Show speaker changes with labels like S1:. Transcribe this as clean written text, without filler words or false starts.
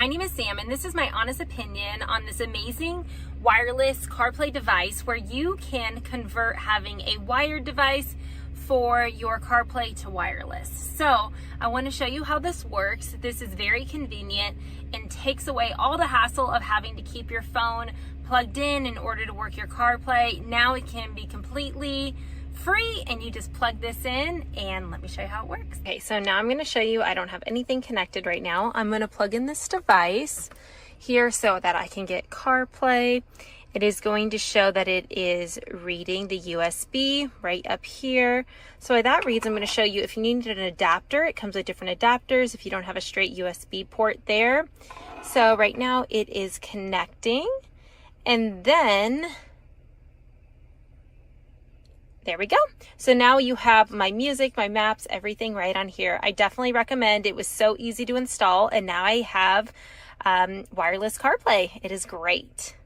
S1: My name is Sam, and this is my honest opinion on this amazing wireless CarPlay device where you can convert having a wired device for your CarPlay to wireless. So I want to show you how this works. This is very convenient and takes away all the hassle of having to keep your phone plugged in order to work your CarPlay. Now it can be completely free and you just plug this in, and let me show you how it works. Okay, so now I'm going to show you. I don't have anything connected right now. I'm going to plug in this device here so that I can get CarPlay. It is going to show that it is reading the USB right up here. So while that reads, I'm going to show you if you need an adapter. It comes with different adapters if you don't have a straight USB port there. So right now it is connecting, and then there we go. So now you have my music, my maps, everything right on here. I definitely recommend. It was so easy to install, and now I have wireless CarPlay. It is great.